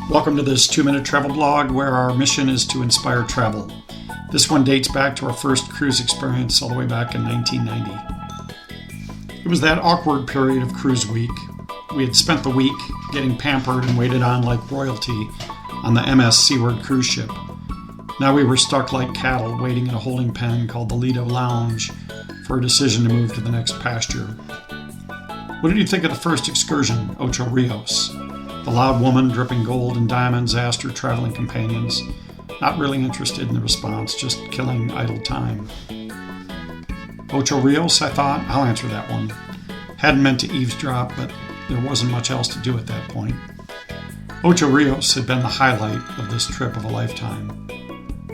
Welcome to this 2-minute travel blog where our mission is to inspire travel. This one dates back to our first cruise experience all the way back in 1990. It was that awkward period of cruise week. We had spent the week getting pampered and waited on like royalty on the MS Seaward cruise ship. Now we were stuck like cattle waiting in a holding pen called the Lido Lounge for a decision to move to the next pasture. What did you think of the first excursion, Ocho Rios? The loud woman dripping gold and diamonds asked her traveling companions, not really interested in the response, just killing idle time. Ocho Rios, I thought, I'll answer that one. Hadn't meant to eavesdrop, but there wasn't much else to do at that point. Ocho Rios had been the highlight of this trip of a lifetime.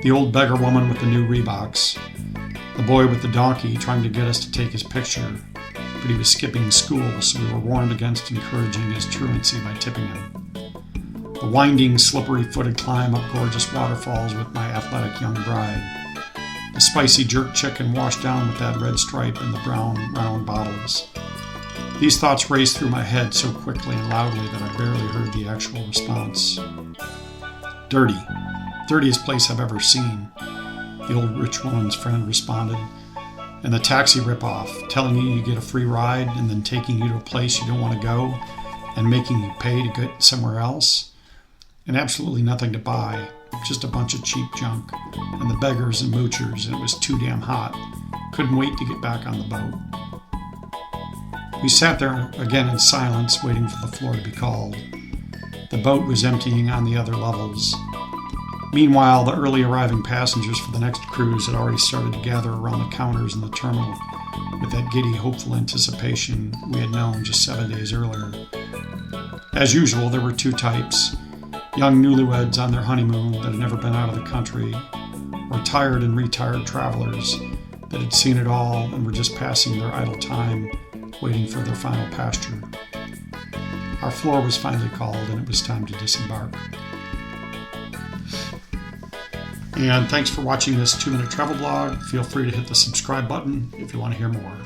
The old beggar woman with the new Reeboks, the boy with the donkey trying to get us to take his picture, but he was skipping school, so we were warned against encouraging his truancy by tipping him. The winding, slippery-footed climb up gorgeous waterfalls with my athletic young bride. The spicy jerk chicken washed down with that red stripe in the brown, round bottles. These thoughts raced through my head so quickly and loudly that I barely heard the actual response. Dirty. Dirtiest place I've ever seen, the old rich woman's friend responded. And the taxi ripoff, telling you get a free ride and then taking you to a place you don't want to go and making you pay to get somewhere else. And absolutely nothing to buy, just a bunch of cheap junk. And the beggars and moochers, and it was too damn hot. Couldn't wait to get back on the boat. We sat there again in silence, waiting for the floor to be called. The boat was emptying on the other levels. Meanwhile, the early arriving passengers for the next cruise had already started to gather around the counters in the terminal with that giddy, hopeful anticipation we had known just 7 days earlier. As usual, there were two types: young newlyweds on their honeymoon that had never been out of the country, or tired and retired travelers that had seen it all and were just passing their idle time waiting for their final pasture. Our floor was finally called and it was time to disembark. And thanks for watching this 2-minute travel blog. Feel free to hit the subscribe button if you want to hear more.